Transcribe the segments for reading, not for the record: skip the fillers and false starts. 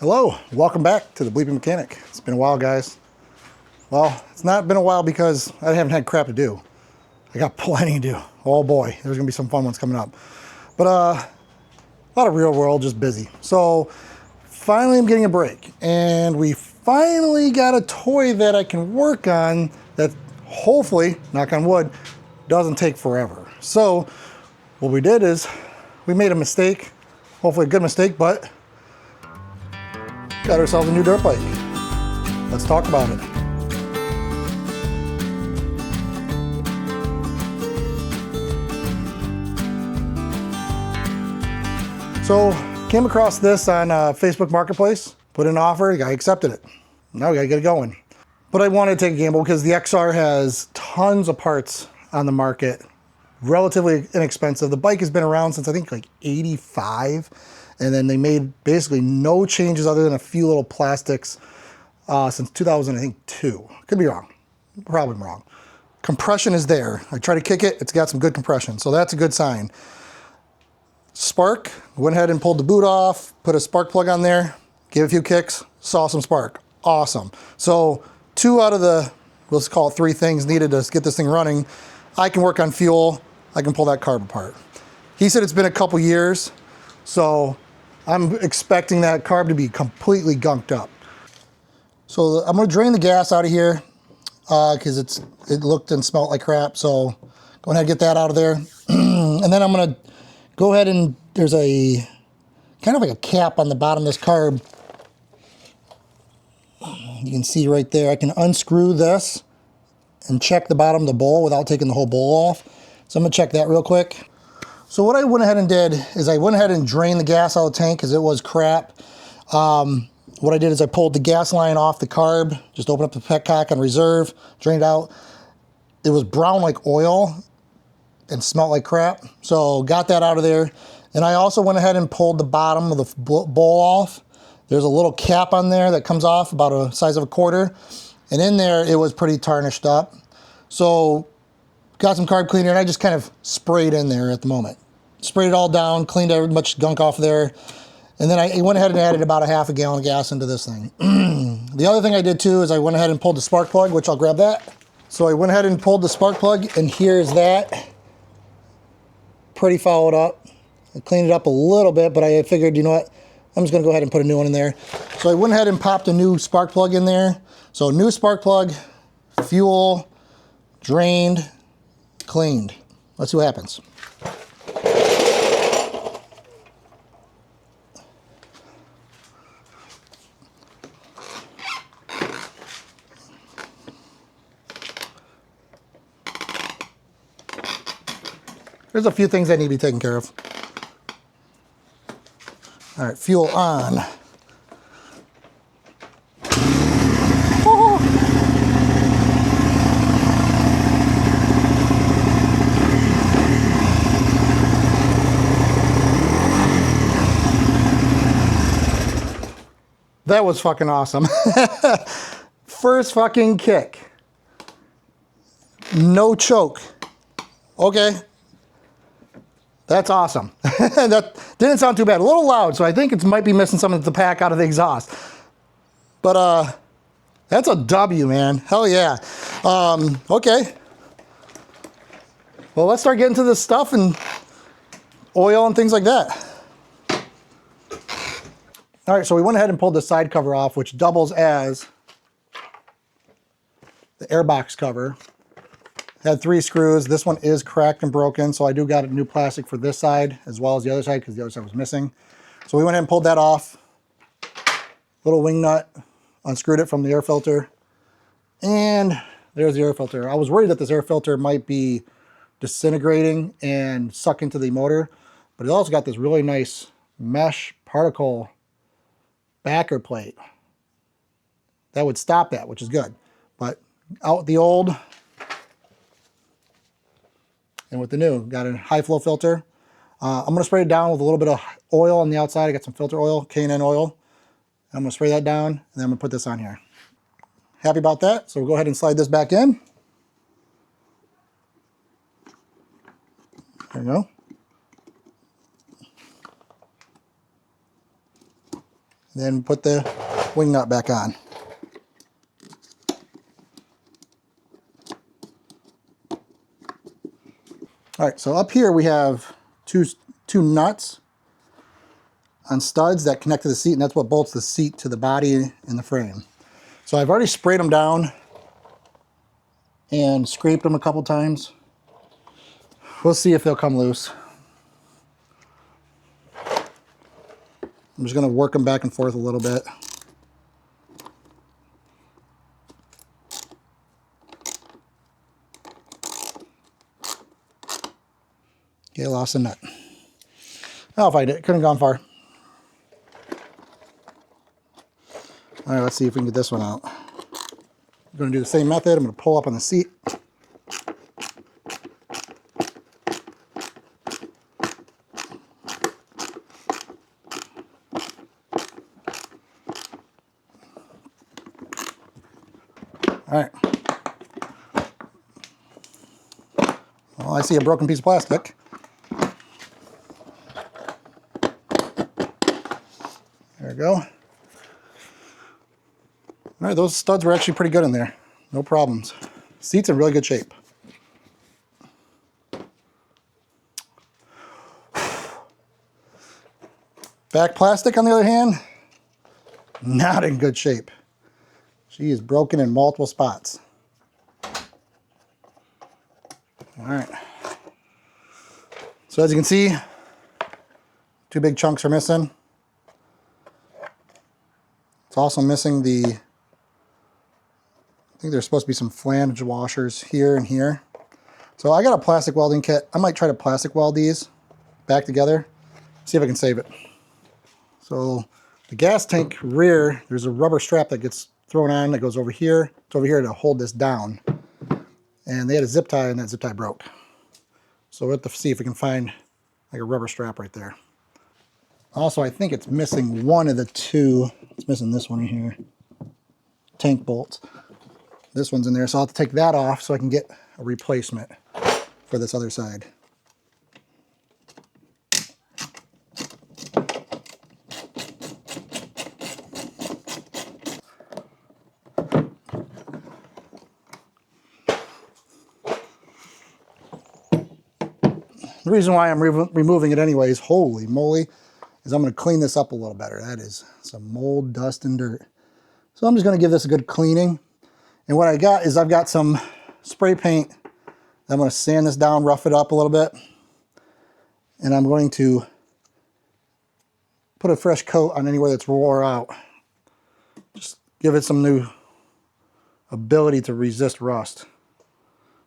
Hello, welcome back to the Bleeping Mechanic. It's been a while, guys. Well, it's not been a while because I haven't had crap to do. I got plenty to do. Oh boy, there's gonna be some fun ones coming up. But a lot of real world, just busy. So finally I'm getting a break, and we finally got a toy that I can work on that hopefully, knock on wood, doesn't take forever. So what we did is we made a mistake, hopefully a good mistake, but got ourselves a new dirt bike. Let's talk about it. So, came across this on Facebook Marketplace, put in an offer, the guy accepted it. Now we gotta get it going. But I wanted to take a gamble because the XR has tons of parts on the market, relatively inexpensive. The bike has been around since I think like 85. And then they made basically no changes other than a few little plastics since 2002. Could be wrong, probably wrong. Compression is there. I try to kick it, it's got some good compression, so that's a good sign. Spark, went ahead and pulled the boot off, put a spark plug on there, gave a few kicks, saw some spark. Awesome. So 2 out of the, let's call it 3 things needed to get this thing running. I can work on fuel, I can pull that carb apart. He said it's been a couple years, so I'm expecting that carb to be completely gunked up. So I'm gonna drain the gas out of here because it looked and smelled like crap. So go ahead and get that out of there. And then I'm gonna go ahead and there's a kind of like a cap on the bottom of this carb. You can see right there, I can unscrew this and check the bottom of the bowl without taking the whole bowl off. So I'm gonna check that real quick. So what I went ahead and did is I went ahead and drained the gas out of the tank because it was crap. What I did is I pulled the gas line off the carb, just opened up the petcock on reserve, drained out. It was brown like oil and smelled like crap. So got that out of there. And I also went ahead and pulled the bottom of the bowl off. There's a little cap on there that comes off about a size of a quarter. And in there, it was pretty tarnished up. So got some carb cleaner and I just kind of sprayed in there at the moment. Sprayed it all down, cleaned every much gunk off there. And then I went ahead and added about a half a gallon of gas into this thing. The other thing I did too is I went ahead and pulled the spark plug, which I'll grab that. So I went ahead and pulled the spark plug, and here's that. Pretty fouled up. I cleaned it up a little bit, but I figured, you know what? I'm just gonna go ahead and put a new one in there. So I went ahead and popped a new spark plug in there. So new spark plug, fuel, drained, cleaned. Let's see what happens. There's a few things that need to be taken care of. All right, fuel on. Oh. That was fucking awesome. First fucking kick. No choke. Okay. That's awesome. That didn't sound too bad. A little loud, so I think it might be missing some of the pack out of the exhaust. But that's a W, man. Hell yeah. Okay. Well, let's start getting to this stuff and oil and things like that. All right, so we went ahead and pulled the side cover off, which doubles as the airbox cover. Had 3 screws. This one is cracked and broken, so I do got a new plastic for this side as well as the other side because the other side was missing. So we went ahead and pulled that off. Little wing nut, unscrewed it from the air filter, and there's the air filter. I was worried that this air filter might be disintegrating and suck into the motor, but it also got this really nice mesh particle backer plate that would stop that, which is good. But out the old and with the new, got a high flow filter. I'm gonna spray it down with a little bit of oil on the outside. I got some filter oil, K&N oil. I'm gonna spray that down, and then I'm gonna put this on here. Happy about that, so we'll go ahead and slide this back in. There you go. Then put the wing nut back on. All right, so up here we have two nuts on studs that connect to the seat, and that's what bolts the seat to the body and the frame. So I've already sprayed them down and scraped them a couple times. We'll see if they'll come loose. I'm just going to work them back and forth a little bit. Okay, lost a nut. I'll find it. Couldn't have gone far. All right, let's see if we can get this one out. I'm going to do the same method. I'm going to pull up on the seat. All right. Well, I see a broken piece of plastic. There we go. All right, those studs were actually pretty good in there. No problems. Seat's in really good shape. Back plastic, on the other hand, not in good shape. She is broken in multiple spots. All right. So as you can see, two big chunks are missing. It's also missing the, I think there's supposed to be some flange washers here and here. So I got a plastic welding kit. I might try to plastic weld these back together, see if I can save it. So the gas tank rear, there's a rubber strap that gets thrown on that goes over here. It's over here to hold this down. And they had a zip tie and that zip tie broke. So we'll have to see if we can find like a rubber strap right there. Also, I think it's missing one of the two. It's missing this one here. Tank bolts. This one's in there, so I'll have to take that off so I can get a replacement for this other side. The reason why I'm removing it anyways, holy moly, is I'm going to clean this up a little better. That is some mold, dust, and dirt. So I'm just going to give this a good cleaning. And what I got is I've got some spray paint. I'm going to sand this down, rough it up a little bit. And I'm going to put a fresh coat on anywhere that's wore out. Just give it some new ability to resist rust.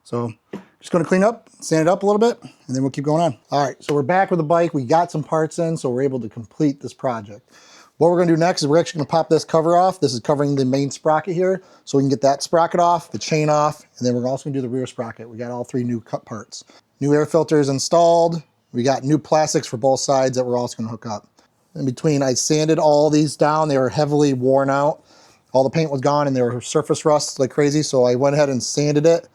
So just going to clean up, sand it up a little bit, and then we'll keep going on. All right, so we're back with the bike. We got some parts in, so we're able to complete this project. What we're going to do next is we're actually going to pop this cover off. This is covering the main sprocket here, so we can get that sprocket off, the chain off, and then we're also going to do the rear sprocket. We got all three new cut parts. New air filters installed. We got new plastics for both sides that we're also going to hook up. In between, I sanded all these down. They were heavily worn out. All the paint was gone, and they were surface rust like crazy, so I went ahead and sanded it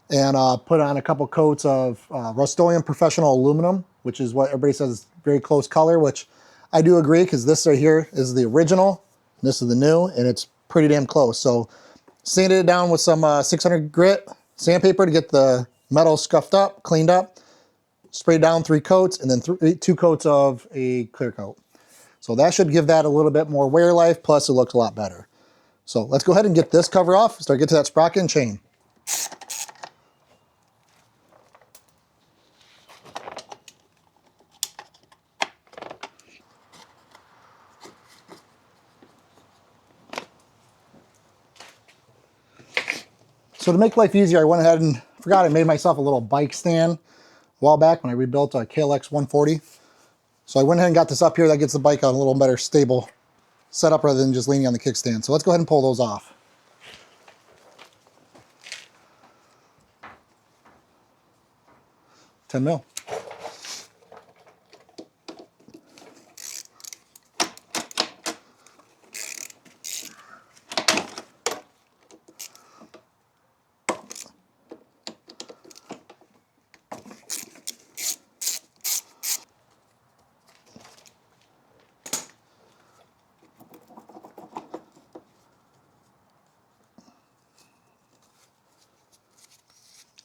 and put on a couple coats of Rust-Oleum Professional Aluminum, which is what everybody says is very close color, which I do agree, because this right here is the original, and this is the new, and it's pretty damn close. So sanded it down with some 600 grit sandpaper to get the metal scuffed up, cleaned up, sprayed down 3 coats, and then 2 coats of a clear coat. So that should give that a little bit more wear life, plus it looks a lot better. So let's go ahead and get this cover off, start getting to that sprocket and chain. So to make life easier, I went ahead and forgot I made myself a little bike stand a while back when I rebuilt a KLX 140. So I went ahead and got this up here. That gets the bike on a little better stable setup rather than just leaning on the kickstand. So let's go ahead and pull those off. $10 mil.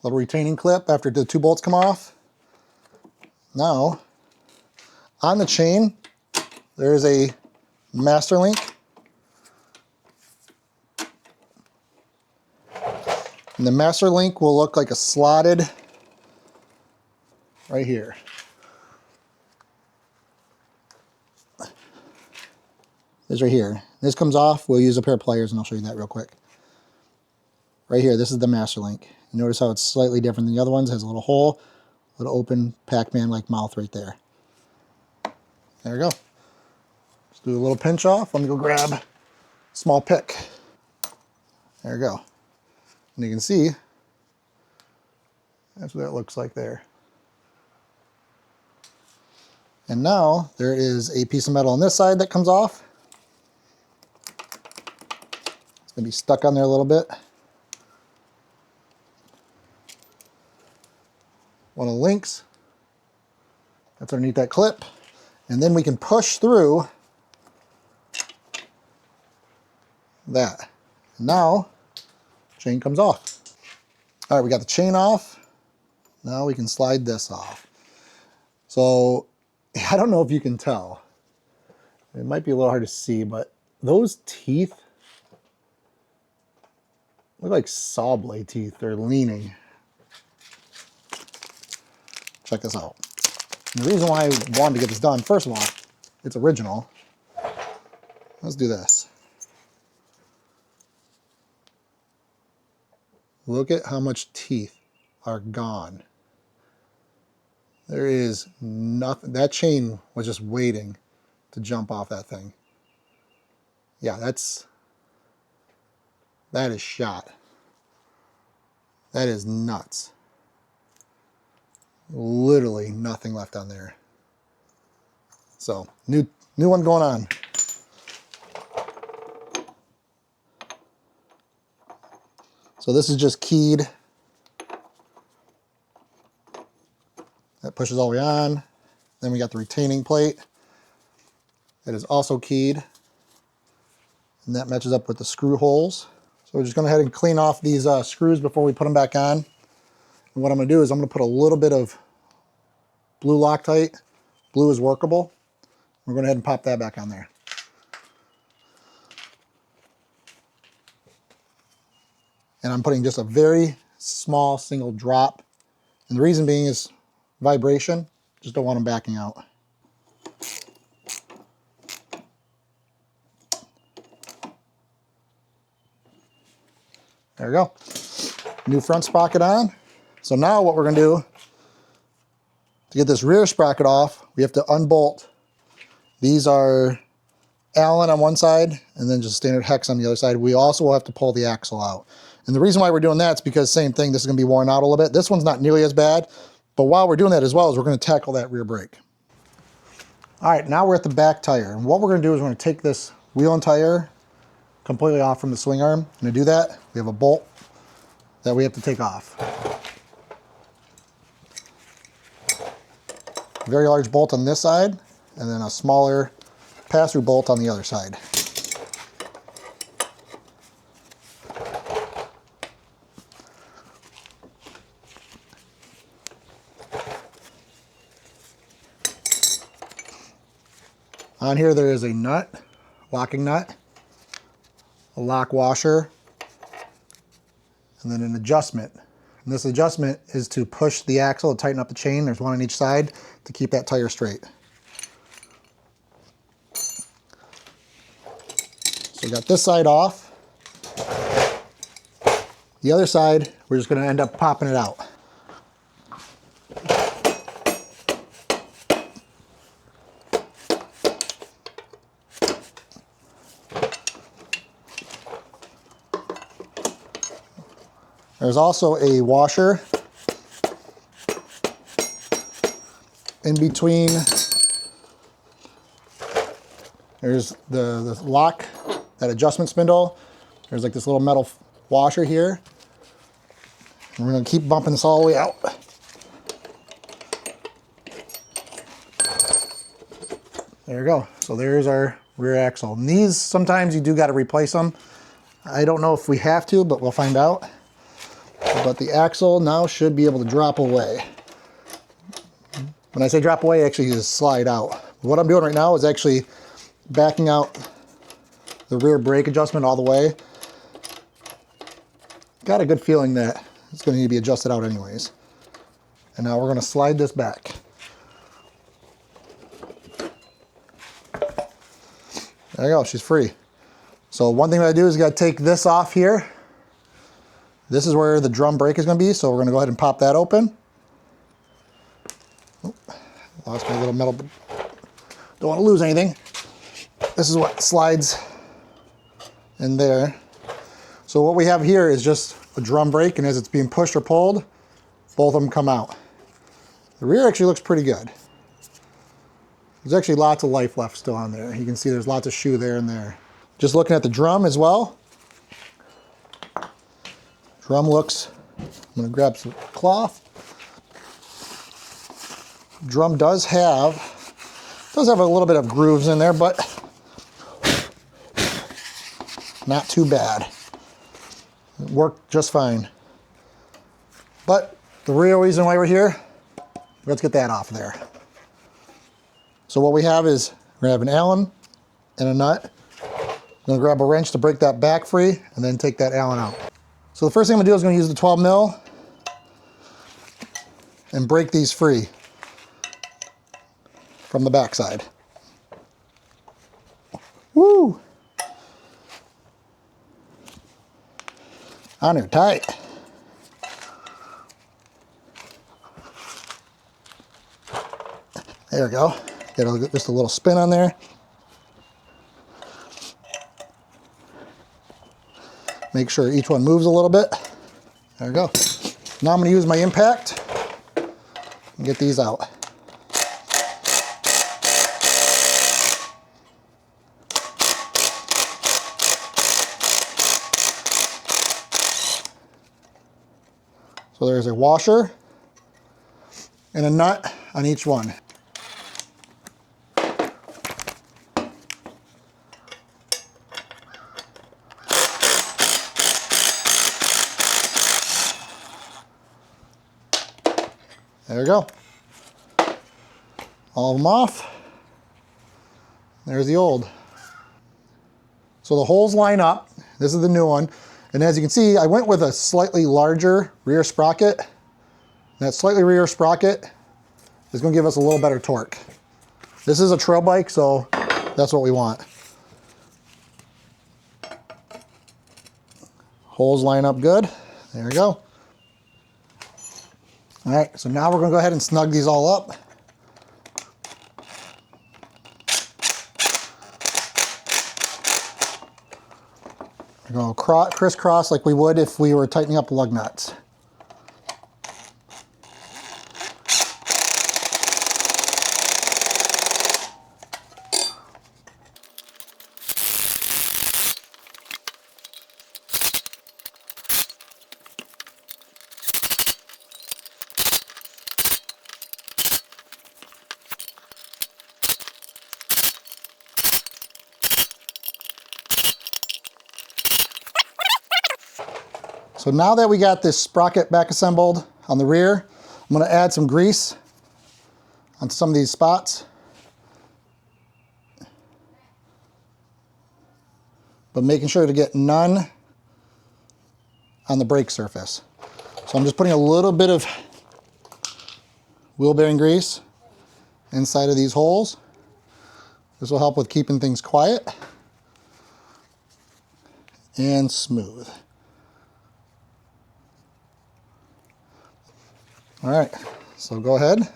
Little retaining clip after the 2 bolts come off. Now, on the chain, there is a master link. And the master link will look like a slotted right here. This right here. This comes off. We'll use a pair of pliers and I'll show you that real quick. Right here, this is the master link. You notice how it's slightly different than the other ones. It has a little hole, little open Pac-Man-like mouth right there. There we go. Just do a little pinch off. Let me go grab a small pick. There we go. And you can see, that's what that looks like there. And now there is a piece of metal on this side that comes off. It's gonna be stuck on there a little bit. One of the links, that's underneath that clip. And then we can push through that. And now, chain comes off. All right, we got the chain off. Now we can slide this off. So, I don't know if you can tell. It might be a little hard to see, but those teeth look like saw blade teeth. They're leaning. Check this out. And the reason why I wanted to get this done, first of all, it's original. Let's do this. Look at how much teeth are gone. There is nothing. That chain was just waiting to jump off that thing. Yeah, that is shot. That is nuts. Literally nothing left on there. So, new one going on. So this is just keyed. That pushes all the way on. Then we got the retaining plate. That is also keyed. And that matches up with the screw holes. So we're just going to go ahead and clean off these screws before we put them back on. And what I'm going to do is I'm going to put a little bit of blue Loctite. Blue is workable. We're going to go ahead and pop that back on there. And I'm putting just a very small single drop. And the reason being is vibration. Just don't want them backing out. There we go. New front sprocket on. So now what we're going to do, to get this rear sprocket off, we have to unbolt. These are Allen on one side and then just standard hex on the other side. We also will have to pull the axle out. And the reason why we're doing that is because same thing, this is going to be worn out a little bit. This one's not nearly as bad, but while we're doing that as well as we're going to tackle that rear brake. All right, now we're at the back tire. And what we're going to do is we're going to take this wheel and tire completely off from the swing arm. And to do that, we have a bolt that we have to take off. Very large bolt on this side, and then a smaller pass-through bolt on the other side. On here there is a nut, locking nut, a lock washer, and then an adjustment. And this adjustment is to push the axle to tighten up the chain. There's one on each side to keep that tire straight. So we got this side off. The other side, we're just going to end up popping it out. There's also a washer in between. There's the lock, that adjustment spindle. There's like this little metal washer here. And we're going to keep bumping this all the way out. There you go. So there's our rear axle. And these, sometimes you do got to replace them. I don't know if we have to, but we'll find out. But the axle now should be able to drop away. When I say drop away, actually you just slide out. What I'm doing right now is actually backing out the rear brake adjustment all the way. Got a good feeling that it's going to need to be adjusted out anyways. And now we're going to slide this back. There you go, she's free. So one thing I do is got to take this off here. This is where the drum brake is going to be, so we're going to go ahead and pop that open. Oh, lost my little metal. Don't want to lose anything. This is what slides in there. So what we have here is just a drum brake, and as it's being pushed or pulled, both of them come out. The rear actually looks pretty good. There's actually lots of life left still on there. You can see there's lots of shoe there and there. Just looking at the drum as well. Drum looks, I'm going to grab some cloth. Drum does have a little bit of grooves in there, but not too bad. It worked just fine. But the real reason why we're here, let's get that off there. So what we have is, we're going to have an Allen and a nut. I'm going to grab a wrench to break that back free and then take that Allen out. So the first thing I'm going to do is going to use the 12 mil and break these free from the back side. Woo! On there tight. There we go. Get just a little spin on there. Make sure each one moves a little bit. There we go. Now I'm going to use my impact and get these out. So there's a washer and a nut on each one. There we go. All of them off. There's the old. So the holes line up. This is the new one. And as you can see, I went with a slightly larger rear sprocket. And that slightly rear sprocket is going to give us a little better torque. This is a trail bike, so that's what we want. Holes line up good. There we go. All right, so now we're going to go ahead and snug these all up. We're going to crisscross like we would if we were tightening up lug nuts. So now that we got this sprocket back assembled on the rear, I'm going to add some grease on some of these spots. But making sure to get none on the brake surface. So I'm just putting a little bit of wheel bearing grease inside of these holes. This will help with keeping things quiet and smooth. All right, so go ahead.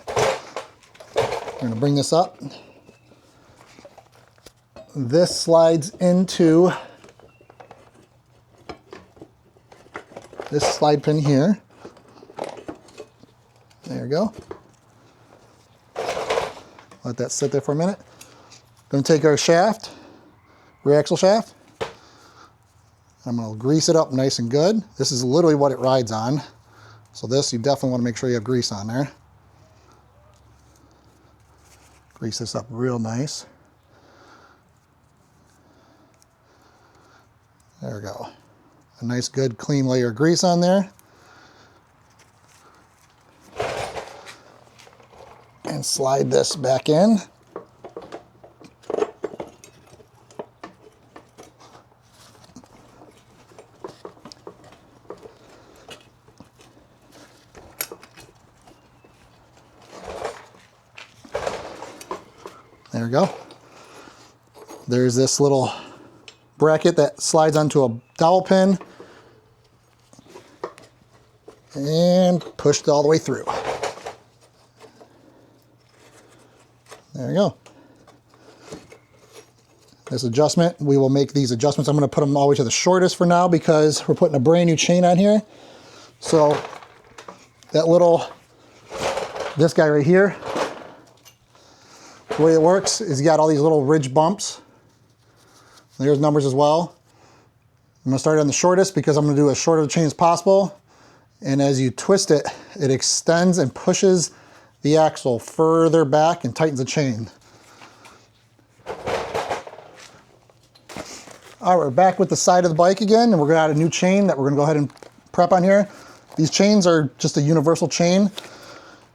We're going to bring this up. This slides into this slide pin here. There you go. Let that sit there for a minute. Going to take our shaft, rear axle shaft. I'm going to grease it up nice and good. This is literally what it rides on. So this, you definitely want to make sure you have grease on there. Grease this up real nice. There we go. A nice, good, clean layer of grease on there. slide this back in. There we go. There's this little bracket that slides onto a dowel pin and pushed all the way through. There we go. This adjustment, we will make these adjustments. I'm going to put them all the way to the shortest for now because we're putting a brand new chain on here. So that this guy right here, the way it works is you got all these little ridge bumps. There's numbers as well. I'm going to start on the shortest because I'm going to do as short of a chain as possible. And as you twist it, it extends and pushes the axle further back and tightens the chain. All right, we're back with the side of the bike again, and we're going to add a new chain that we're going to go ahead and prep on here. These chains are just a universal chain.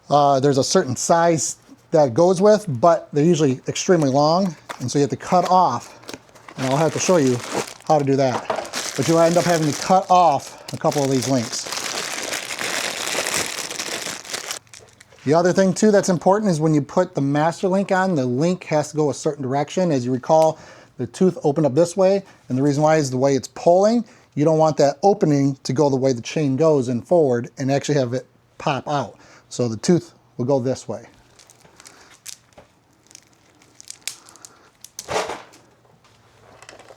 There's a certain size that it goes with, but they're usually extremely long, and so you have to cut off, and I'll have to show you how to do that. But you'll end up having to cut off a couple of these links. The other thing too that's important is when you put the master link on, the link has to go a certain direction. As you recall, the tooth opened up this way, and the reason why is the way it's pulling. You don't want that opening to go the way the chain goes and forward and actually have it pop out. So the tooth will go this way.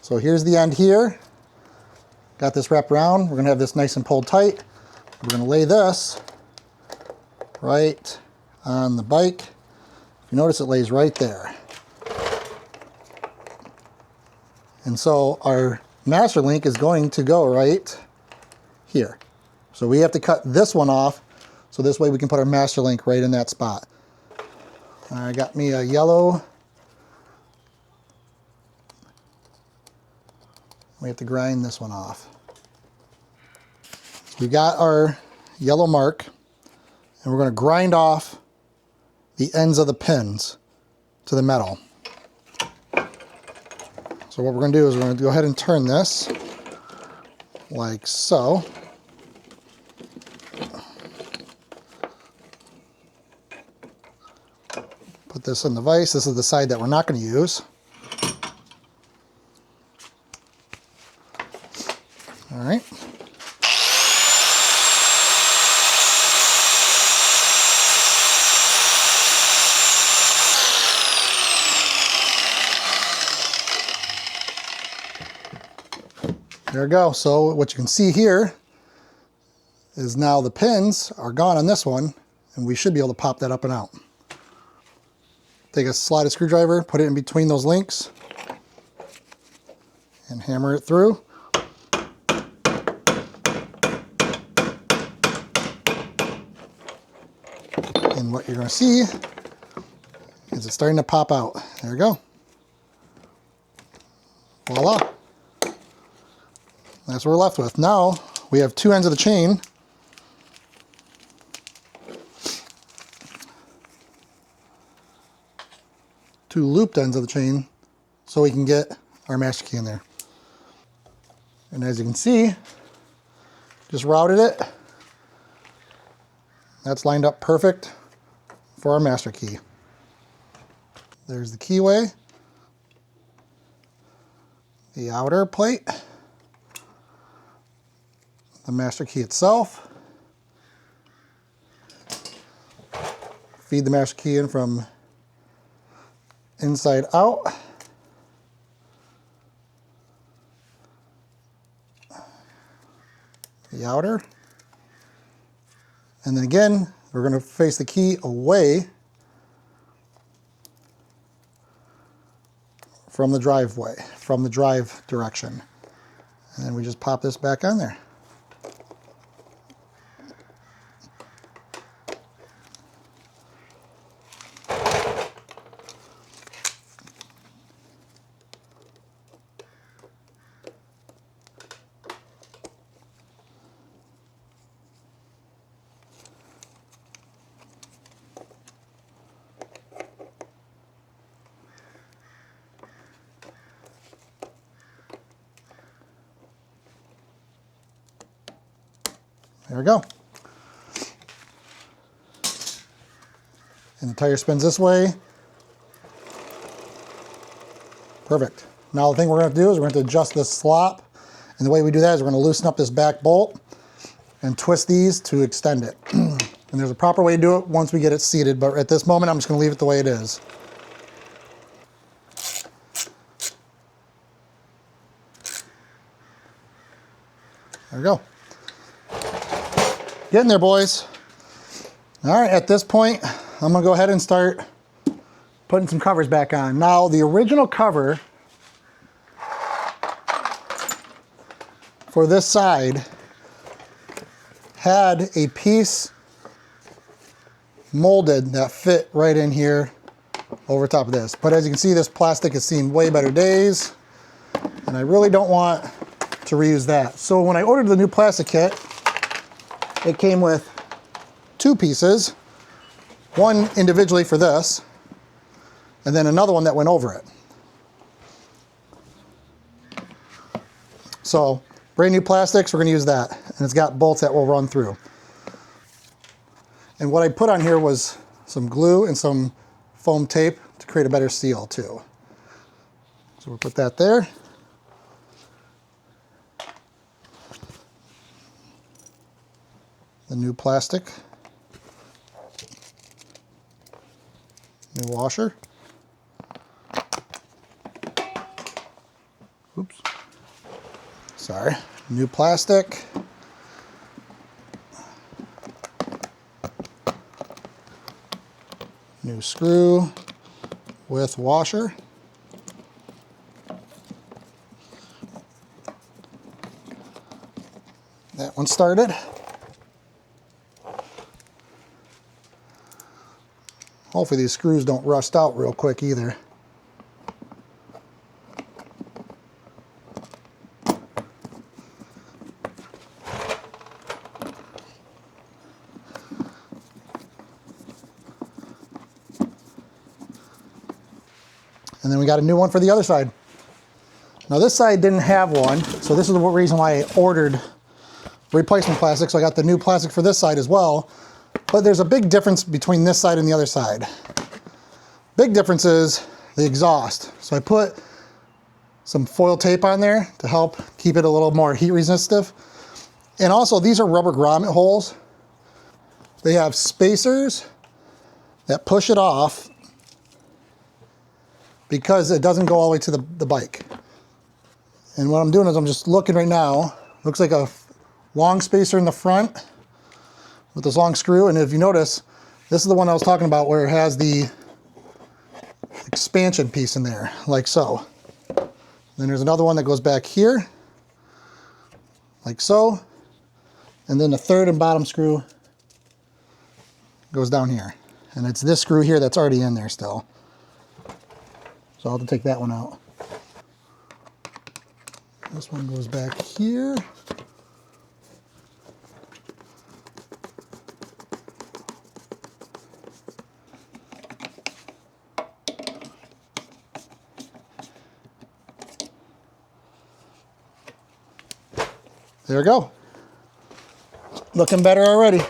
So here's the end here. Got this wrapped around. We're gonna have this nice and pulled tight. We're gonna lay this right on the bike. If you notice, it lays right there. And so our master link is going to go right here. So we have to cut this one off, so this way we can put our master link right in that spot. I got me a yellow. We have to grind this one off. So we got our yellow mark, and we're going to grind off the ends of the pins to the metal. So what we're going to do is we're going to go ahead and turn this like so. Put this in the vise. This is the side that we're not going to use. All right. There we go. So what you can see here is now the pins are gone on this one, and we should be able to pop that up and out. Take a slotted screwdriver, put it in between those links, and hammer it through. And what you're going to see is it's starting to pop out. There we go. Voila. That's what we're left with. Now we have two ends of the chain. Two looped ends of the chain so we can get our master key in there. And as you can see, just routed it. That's lined up perfect for our master key. There's the keyway, the outer plate, the master key itself. Feed the master key in from inside out. The outer. And then again, we're going to face the key away from the driveway, from the drive direction. And then we just pop this back on there. There we go. And the tire spins this way. Perfect. Now the thing we're going to do is we're going to adjust this slop. And the way we do that is we're going to loosen up this back bolt and twist these to extend it. And there's a proper way to do it once we get it seated, but at this moment I'm just going to leave it the way it is. There we go. Getting there, boys. All right, at this point, I'm gonna go ahead and start putting some covers back on. Now, the original cover for this side had a piece molded that fit right in here over top of this. But as you can see, this plastic has seen way better days, and I really don't want to reuse that. So when I ordered the new plastic kit, it came with two pieces, one individually for this, and then another one that went over it. So brand new plastics, we're going to use that, and it's got bolts that will run through. And what I put on here was some glue and some foam tape to create a better seal too. So we'll put that there. The new plastic, new washer. Oops. Sorry. New plastic. New screw with washer. That one started. Hopefully these screws don't rust out real quick either. And then we got a new one for the other side. Now this side didn't have one, so this is the reason why I ordered replacement plastic. So I got the new plastic for this side as well. But there's a big difference between this side and the other side. Big difference is the exhaust. So I put some foil tape on there to help keep it a little more heat resistive. And also these are rubber grommet holes. They have spacers that push it off because it doesn't go all the way to the bike. And what I'm doing is I'm just looking right now. Looks like a long spacer in the front with this long screw, and if you notice, this is the one I was talking about where it has the expansion piece in there, like so. Then there's another one that goes back here, like so, and then the third and bottom screw goes down here. And it's this screw here that's already in there still. So I'll have to take that one out. This one goes back here. There we go. Looking better already. I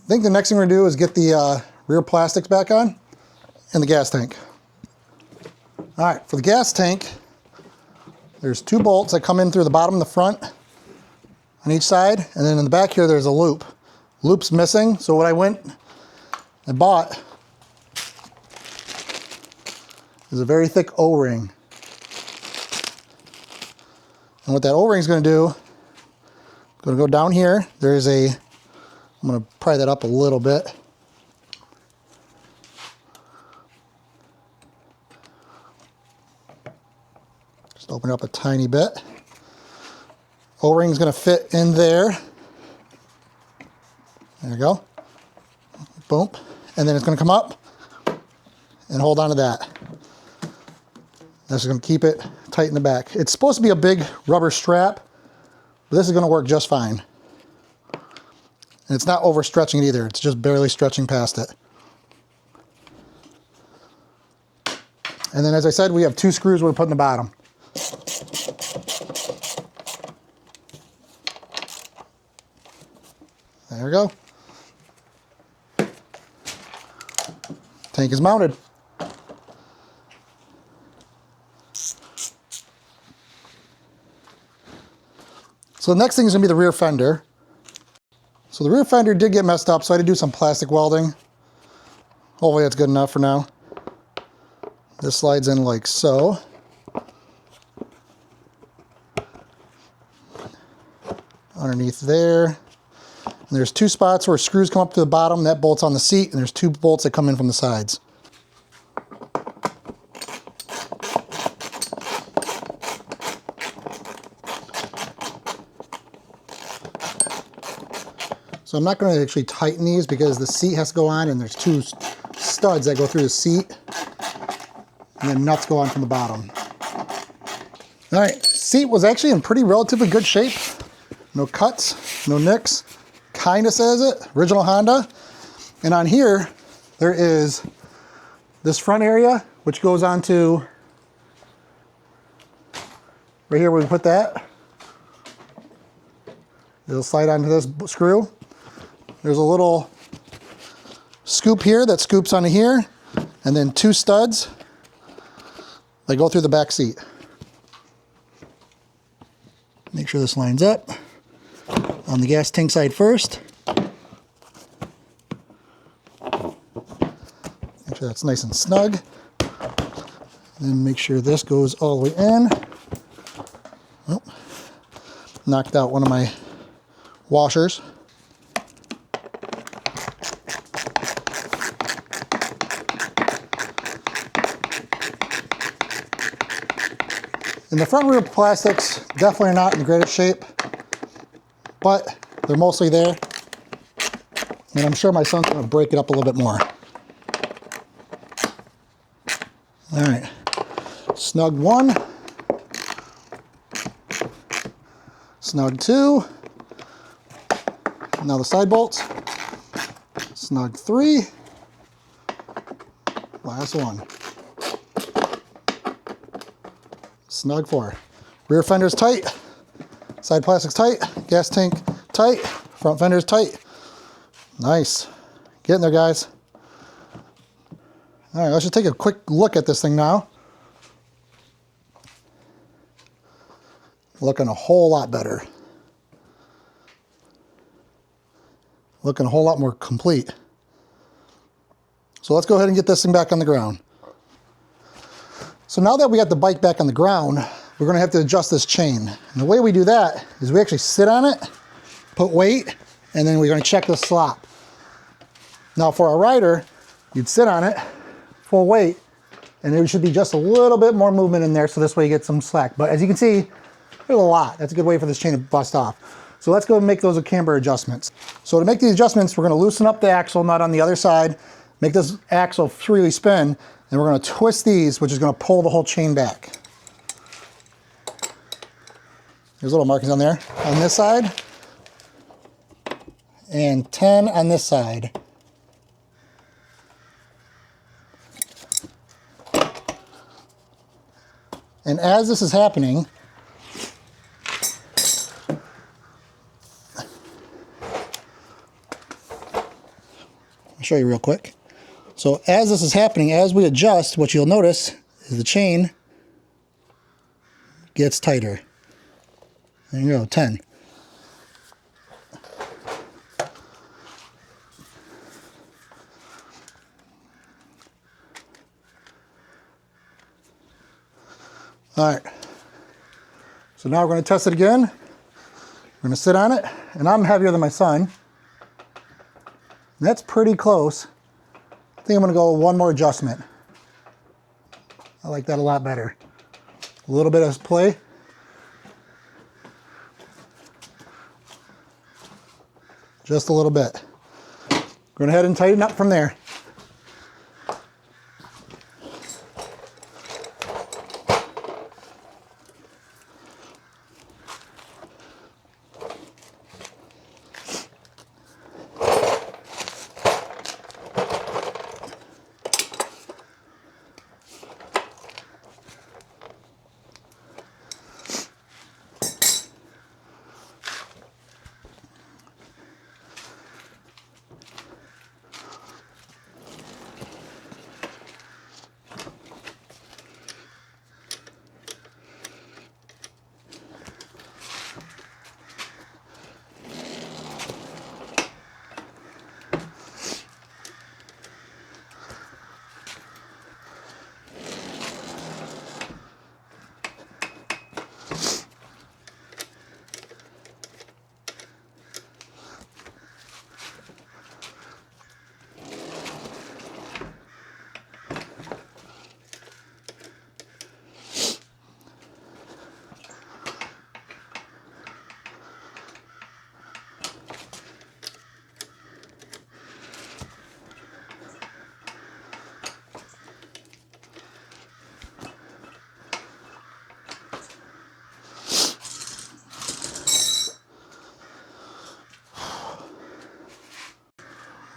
think the next thing we're gonna do is get the rear plastics back on and the gas tank. All right, for the gas tank, there's two bolts that come in through the bottom and the front on each side, and then in the back here there's a loop. Loop's missing, so what I bought is a very thick O-ring. And what that O-ring is going to do, I'm going to go down here. There's I'm going to pry that up a little bit. Just open it up a tiny bit. O-ring is going to fit in there. There you go. Boom. And then it's going to come up and hold on to that. This is going to keep it tight in the back. It's supposed to be a big rubber strap, but this is going to work just fine. And it's not overstretching it either. It's just barely stretching past it. And then, as I said, we have two screws we're putting in the bottom. There we go. Tank is mounted. So the next thing is going to be the rear fender. So the rear fender did get messed up, so I had to do some plastic welding. Hopefully that's good enough for now. This slides in like so. Underneath there. And there's two spots where screws come up to the bottom. That bolt's on the seat, and there's two bolts that come in from the sides. So I'm not going to actually tighten these because the seat has to go on, and there's two studs that go through the seat, and then nuts go on from the bottom. All right, seat was actually in pretty relatively good shape. No cuts, no nicks. Kind of says it, original Honda. And on here, there is this front area, which goes onto right here where we put that. It'll slide onto this screw. There's a little scoop here that scoops onto here, and then two studs that go through the back seat. Make sure this lines up. On the gas tank side first. Make sure that's nice and snug. Then make sure this goes all the way in. Oh, knocked out one of my washers. And the front rear plastics definitely are not in the greatest shape, but they're mostly there. And I'm sure my son's going to break it up a little bit more. All right, snug one, snug two, now the side bolts, snug three, last one, snug four. Rear fender's tight, side plastic's tight, gas tank tight, front fender's tight. Nice. Getting there, guys. All right, let's just take a quick look at this thing now. Looking a whole lot better. Looking a whole lot more complete. So let's go ahead and get this thing back on the ground. So now that we got the bike back on the ground, we're going to have to adjust this chain. And the way we do that is we actually sit on it, put weight, and then we're going to check the slop. Now for a rider, you'd sit on it, full weight, and there should be just a little bit more movement in there, so this way you get some slack. But as you can see, there's a lot. That's a good way for this chain to bust off. So let's go and make those camber adjustments. So to make these adjustments, we're going to loosen up the axle nut on the other side, make this axle freely spin, and we're going to twist these, which is going to pull the whole chain back. There's little markings on there. On this side, and 10 on this side. And as this is happening, I'll show you real quick. So as this is happening, as we adjust, what you'll notice is the chain gets tighter. There you go, 10. All right, so now we're going to test it again. We're going to sit on it, and I'm heavier than my son. And that's pretty close. I think I'm going to go one more adjustment. I like that a lot better. A little bit of play. Just a little bit. Go ahead and tighten up from there.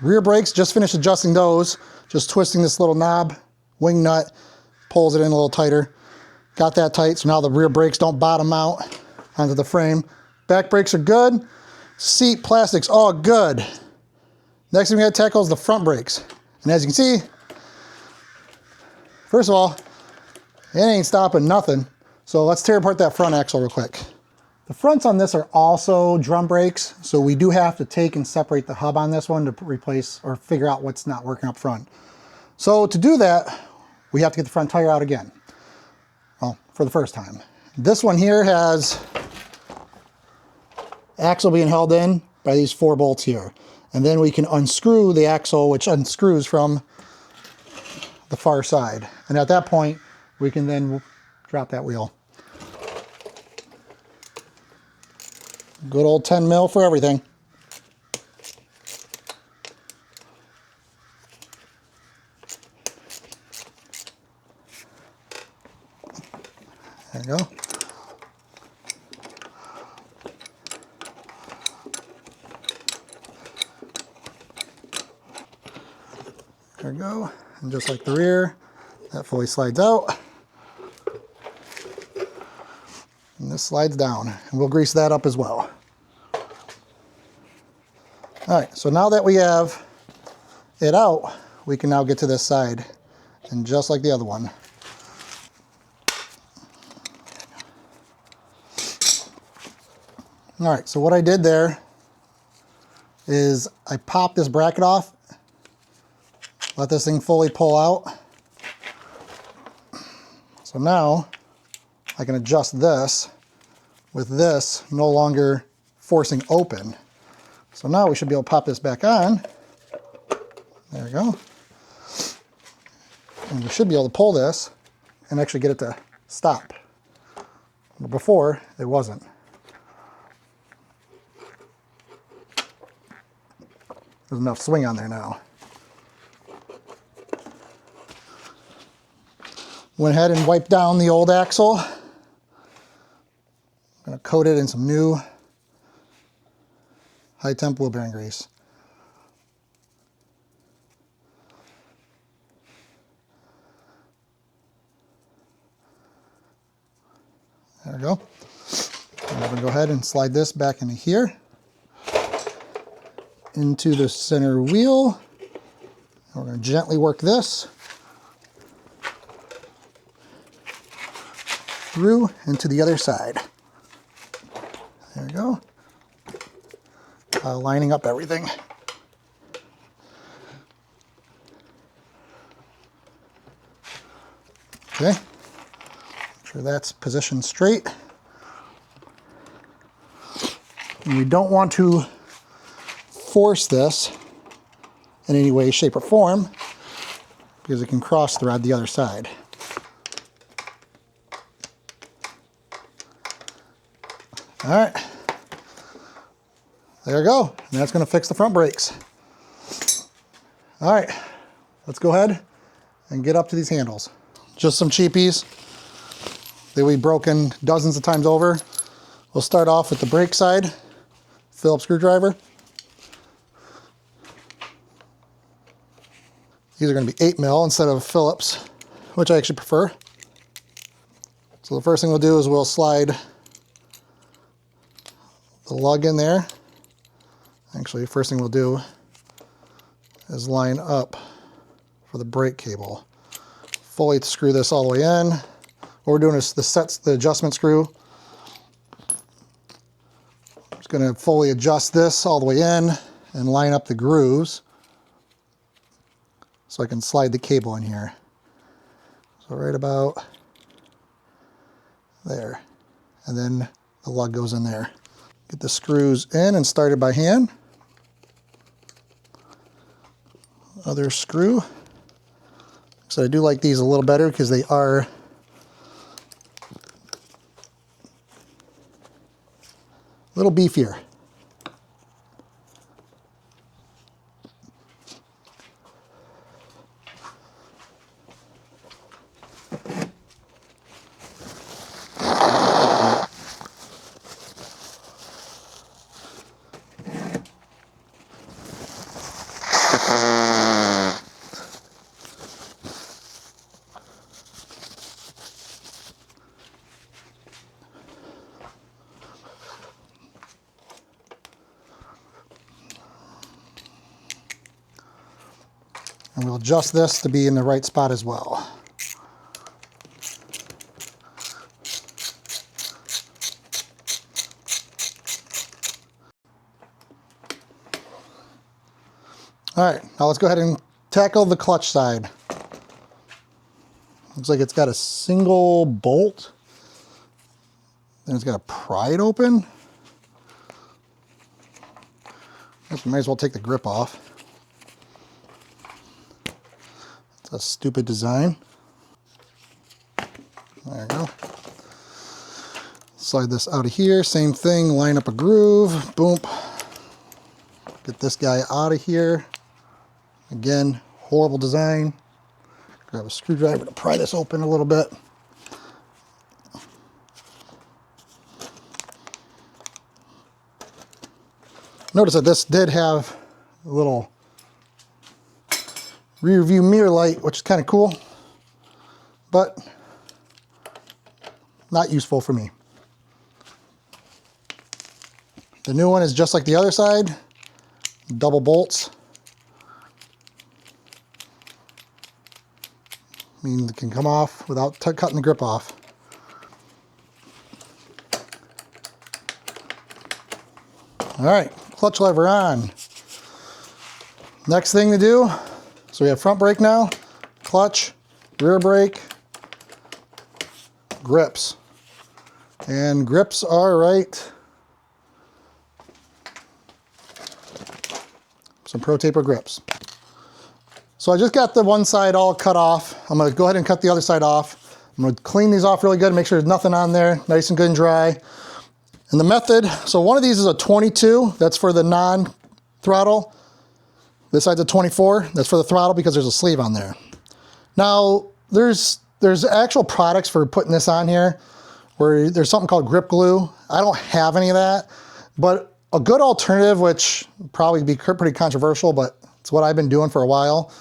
Rear brakes, just finished adjusting those. Just twisting this little knob, wing nut, pulls it in a little tighter. Got that tight, so now the rear brakes don't bottom out onto the frame. Back brakes are good. Seat, plastics, all good. Next thing we got to tackle is the front brakes. And as you can see, first of all, it ain't stopping nothing. So let's tear apart that front axle real quick. The fronts on this are also drum brakes, so we do have to take and separate the hub on this one to replace or figure out what's not working up front. So to do that, we have to get the front tire out again. Well, for the first time. This one here has axle being held in by these 4 bolts here. And then we can unscrew the axle, which unscrews from the far side. And at that point, we can then drop that wheel. Good old 10 mil for everything. There you go. There we go. And just like the rear, that fully slides out. And this slides down. And we'll grease that up as well. All right, so now that we have it out, we can now get to this side. And just like the other one. All right, so what I did there is I popped this bracket off, let this thing fully pull out. So now I can adjust this with this no longer forcing open. So now we should be able to pop this back on. There we go. And we should be able to pull this and actually get it to stop. But before, it wasn't. There's enough swing on there now. Went ahead and wiped down the old axle. I'm going to coat it in some new high temp wheel bearing grease. There we go. I'm going to go ahead and slide this back into here, into the center wheel. And we're going to gently work this through into the other side. There we go. Lining up everything. Okay. Make sure that's positioned straight. And we don't want to force this in any way, shape, or form because it can cross thread the other side. All right, there you go. And that's going to fix the front brakes. All right, let's go ahead and get up to these handles. Just some cheapies that we've broken dozens of times over. We'll start off with the brake side, Phillips screwdriver. These are going to be 8 mil instead of Phillips, which I actually prefer. So the first thing we'll do is we'll slide the lug in there. Actually, the first thing we'll do is line up for the brake cable. Fully screw this all the way in. What we're doing is the adjustment screw. I'm just going to fully adjust this all the way in and line up the grooves so I can slide the cable in here. So right about there. And then the lug goes in there. Get the screws in and started by hand. Other screw. So I do like these a little better because they are a little beefier. And we'll adjust this to be in the right spot as well. All right, now let's go ahead and tackle the clutch side. Looks like it's got a single bolt. Then it's got a pry it open. Guess we might as well take the grip off. It's a stupid design. There you go. Slide this out of here, same thing, line up a groove, boom. Get this guy out of here. Again, horrible design. Grab a screwdriver to pry this open a little bit. Notice that this did have a little rear view mirror light, which is kind of cool, but not useful for me. The new one is just like the other side, double bolts. I mean, it can come off without cutting the grip off. All right, clutch lever on. Next thing to do, so we have front brake now, clutch, rear brake, grips. And grips are right. Some Pro Taper grips. So I just got the one side all cut off. I'm gonna go ahead and cut the other side off. I'm gonna clean these off really good, make sure there's nothing on there, nice and good and dry. And the method, so one of these is a 22, that's for the non-throttle. This side's a 24, that's for the throttle because there's a sleeve on there. Now, there's actual products for putting this on here, where there's something called grip glue. I don't have any of that, but a good alternative, which probably be pretty controversial, but it's what I've been doing for a while,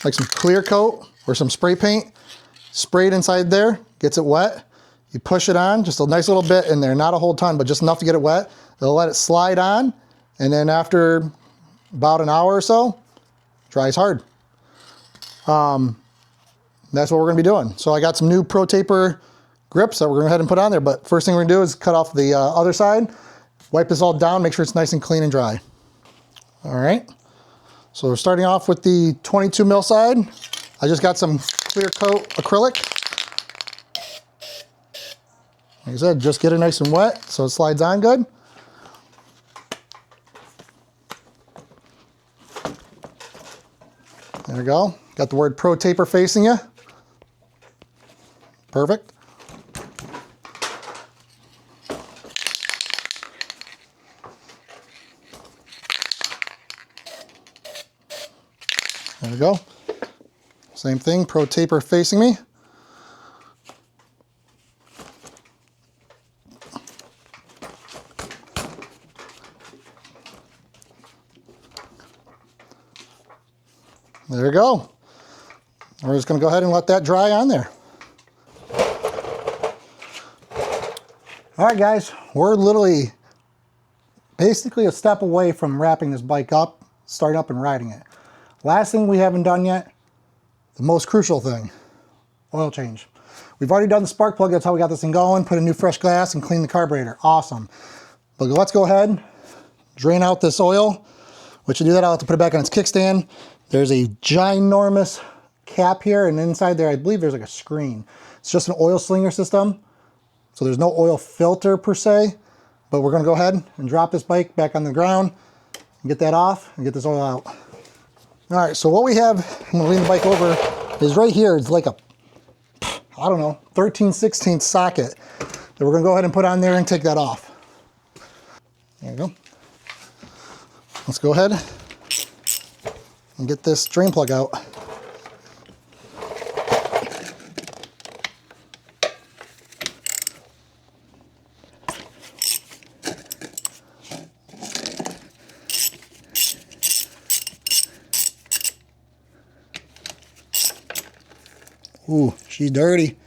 like some clear coat or some spray paint, spray it inside there, gets it wet. You push it on, just a nice little bit in there, not a whole ton, but just enough to get it wet. It'll let it slide on, and then after about an hour or so, dries hard. That's what we're gonna be doing. So I got some new Pro Taper grips that we're gonna go ahead and put on there, but first thing we're gonna do is cut off the other side, wipe this all down, make sure it's nice and clean and dry. All right, so we're starting off with the 22 mil side. I just got some clear coat acrylic. Like I said, just get it nice and wet so it slides on good. There we go. Got the word Pro Taper facing you. Perfect. There we go. Same thing, Pro Taper facing me. There we go. We're just going to go ahead and let that dry on there. All right, guys, we're literally basically a step away from wrapping this bike up, starting up and riding it. Last thing we haven't done yet, the most crucial thing, oil change. We've already done the spark plug, that's how we got this thing going, put a new fresh glass and clean the carburetor, awesome. But let's go ahead, drain out this oil. Which to do that, I'll have to put it back on its kickstand. There's a ginormous cap here, and inside there, I believe there's like a screen. It's just an oil slinger system, so there's no oil filter per se, but we're gonna go ahead and drop this bike back on the ground and get that off and get this oil out. All right, so what we have, I'm gonna lean the bike over, is right here. It's like a, I don't know, 13/16 socket that we're gonna go ahead and put on there and take that off. There you go. Let's go ahead and get this drain plug out. Ooh, she's dirty.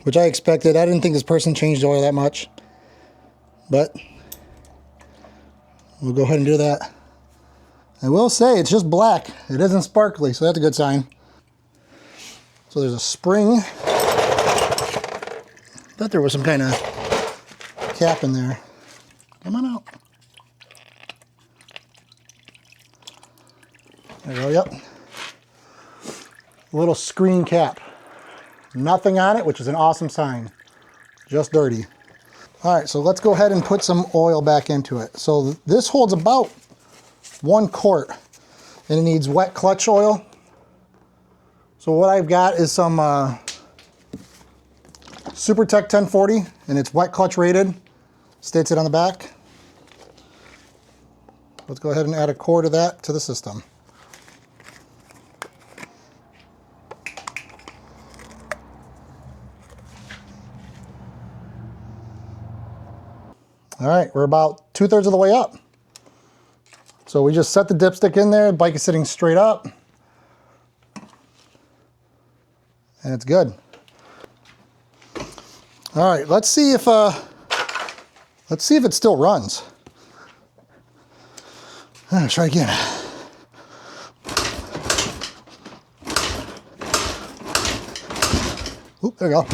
Which I expected. I didn't think this person changed oil that much. But we'll go ahead and do that. I will say it's just black. It isn't sparkly, so that's a good sign. So there's a spring. Thought there was some kind of cap in there. Come on out. There you go, yep. Little screen cap. Nothing on it, which is an awesome sign. Just dirty. All right, so let's go ahead and put some oil back into it. So this holds about 1 quart, and it needs wet clutch oil. So what I've got is some SuperTech 1040, and it's wet clutch rated. States it on the back. Let's go ahead and add a quart of that to the system. All right, we're about 2/3 of the way up. So we just set the dipstick in there, the bike is sitting straight up, and it's good. All right, let's see if it still runs. All right, try again. Oop, there we go.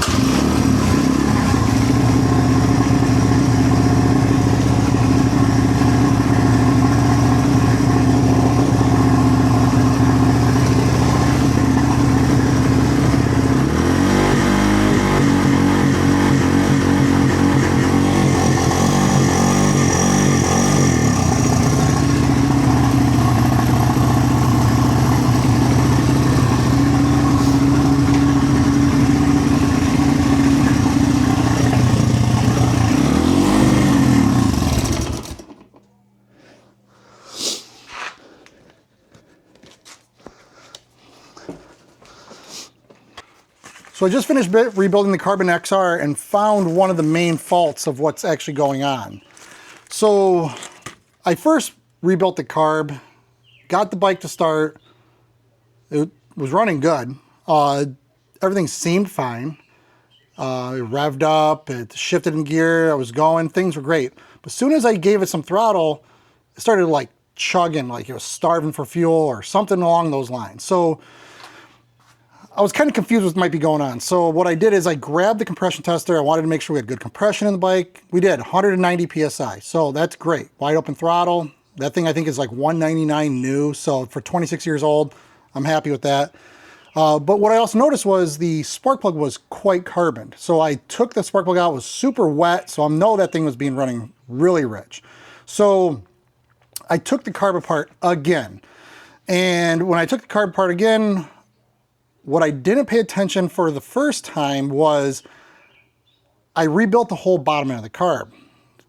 So I just finished rebuilding the Carbon XR and found one of the main faults of what's actually going on. So I first rebuilt the carb, got the bike to start. It was running good. Everything seemed fine. It revved up, it shifted in gear, I was going, things were great. But as soon as I gave it some throttle, it started like chugging, like it was starving for fuel or something along those lines. So I was kind of confused what might be going on. So what I did is I grabbed the compression tester. I wanted to make sure we had good compression in the bike. We did, 190 PSI. So that's great. Wide open throttle. That thing I think is like 199 new. So for 26 years old, I'm happy with that. But what I also noticed was the spark plug was quite carboned. So I took the spark plug out, it was super wet. So I know that thing was being running really rich. So I took the carb apart again. And when I took the carb apart again, what I didn't pay attention for the first time was I rebuilt the whole bottom end of the carb.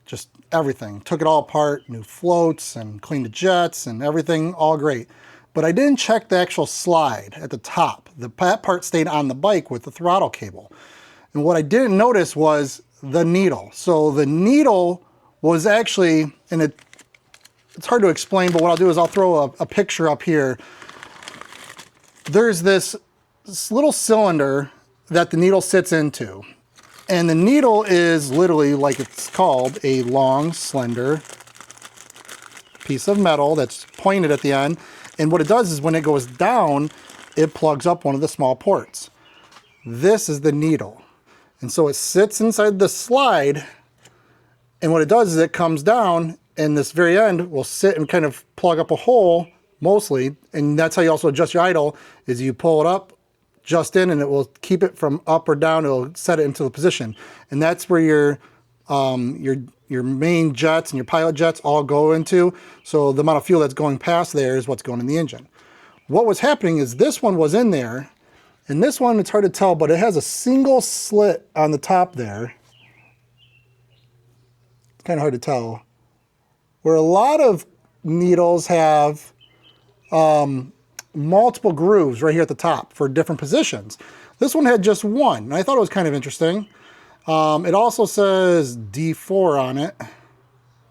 Just everything. Took it all apart, new floats and cleaned the jets and everything, all great. But I didn't check the actual slide at the top. That part stayed on the bike with the throttle cable. And what I didn't notice was the needle. So the needle was actually, and it's hard to explain, but what I'll do is I'll throw a picture up here. There's this little cylinder that the needle sits into. And the needle is literally, like it's called, a long, slender piece of metal that's pointed at the end. And what it does is when it goes down, it plugs up one of the small ports. This is the needle. And so it sits inside the slide. And what it does is it comes down, and this very end will sit and kind of plug up a hole, mostly. And that's how you also adjust your idle, is you pull it up, just in, and it will keep it from up or down. It'll set it into the position, and that's where your main jets and your pilot jets all go into. So the amount of fuel that's going past there is what's going in the engine. What was happening is this one was in there, and this one, it's hard to tell, but it has a single slit on the top there. It's kind of hard to tell. Where a lot of needles have multiple grooves right here at the top for different positions. This one had just one, and I thought it was kind of interesting. It also says D4 on it.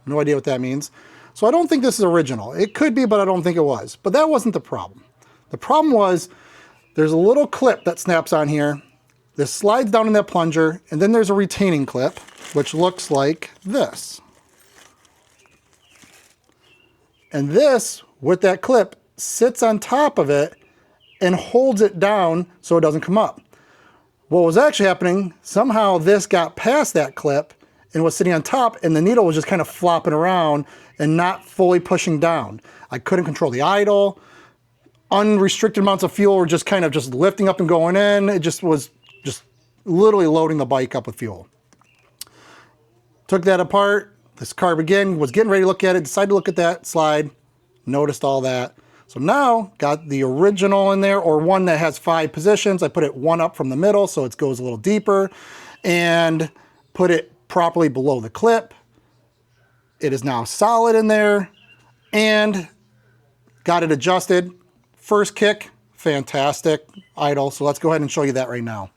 No idea what that means. So I don't think this is original. It could be, but I don't think it was. But that wasn't the problem. The problem was there's a little clip that snaps on here. This slides down in that plunger, and then there's a retaining clip, which looks like this. And this with that clip sits on top of it and holds it down so it doesn't come up. What was actually happening, somehow this got past that clip and was sitting on top, and the needle was just kind of flopping around and not fully pushing down. I couldn't control the idle. Unrestricted amounts of fuel were just kind of just lifting up and going in. It just was just literally loading the bike up with fuel. Took that apart. This carb again, was getting ready to look at it, decided to look at that slide, noticed all that. So now got the original in there, or one that has 5 positions. I put it one up from the middle so it goes a little deeper, and put it properly below the clip. It is now solid in there, and got it adjusted. First kick, fantastic idle. So let's go ahead and show you that right now.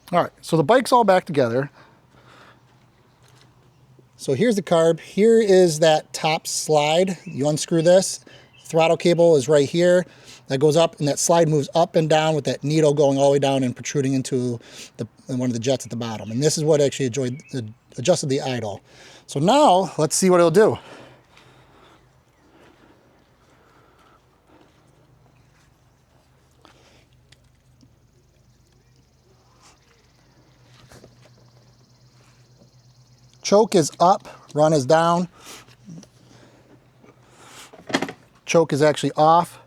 All right, so the bike's all back together. So here's the carb. Here is that top slide. You unscrew this. Throttle cable is right here. That goes up, and that slide moves up and down with that needle going all the way down and protruding into one of the jets at the bottom. And this is what actually adjusted the idle. So now let's see what it'll do. Choke is up, run is down. Choke is actually off.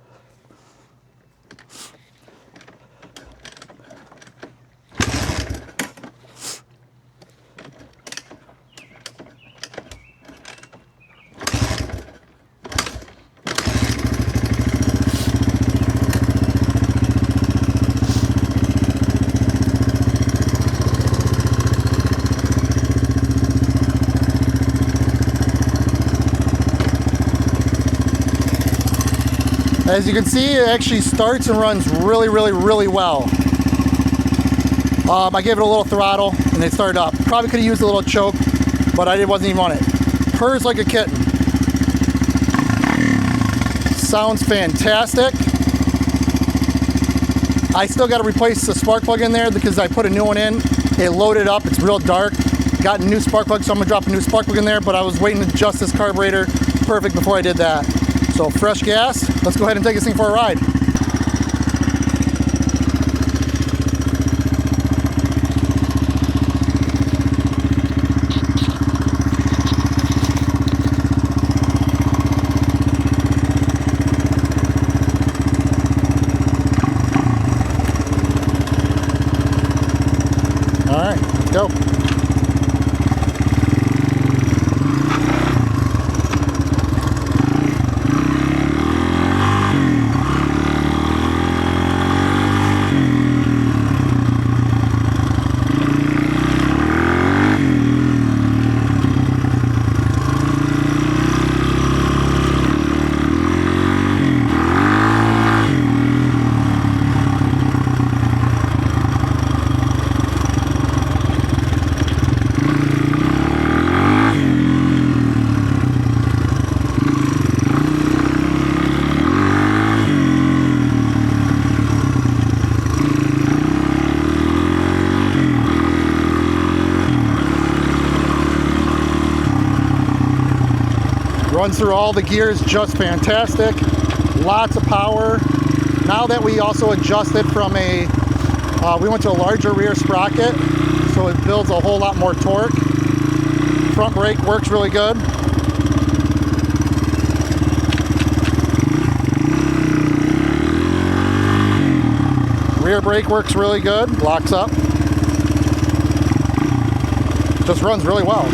As you can see, it actually starts and runs really, really, really well. I gave it a little throttle and it started up. Probably could have used a little choke, but I wasn't even on it. Purrs like a kitten. Sounds fantastic. I still got to replace the spark plug in there because I put a new one in. It loaded up, it's real dark. Got a new spark plug, so I'm gonna drop a new spark plug in there, but I was waiting to adjust this carburetor perfect before I did that. So fresh gas, let's go ahead and take this thing for a ride. All right, let's go. Runs through all the gears just fantastic. Lots of power. Now that we also adjusted from we went to a larger rear sprocket, so it builds a whole lot more torque. Front brake works really good. Rear brake works really good, locks up. Just runs really well.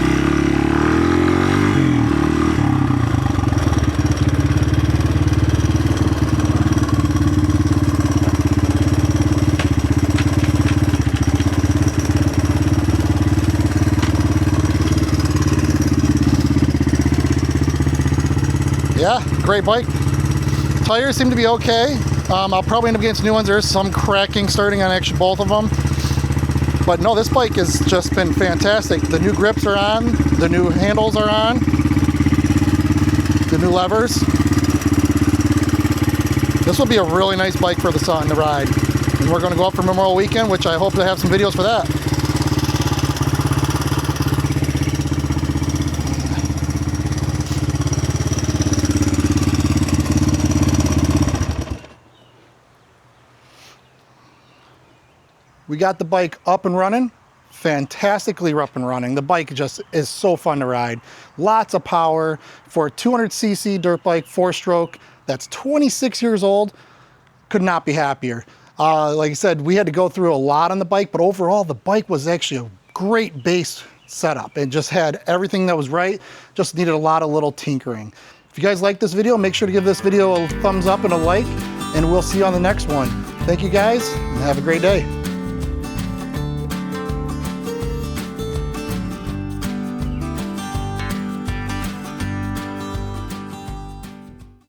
Yeah, great bike. Tires seem to be okay. I'll probably end up getting some new ones. There's some cracking starting on actually both of them. But no, this bike has just been fantastic. The new grips are on, the new handles are on, the new levers. This will be a really nice bike for the son to ride. And we're gonna go up for Memorial Weekend, which I hope to have some videos for that. We got the bike up and running, fantastically up and running. The bike just is so fun to ride. Lots of power for a 200cc dirt bike, 4-stroke, that's 26 years old. Could not be happier. Like I said, we had to go through a lot on the bike, but overall the bike was actually a great base setup. It just had everything that was right, just needed a lot of little tinkering. If you guys like this video, make sure to give this video a thumbs up and a like, and we'll see you on the next one. Thank you guys, and have a great day.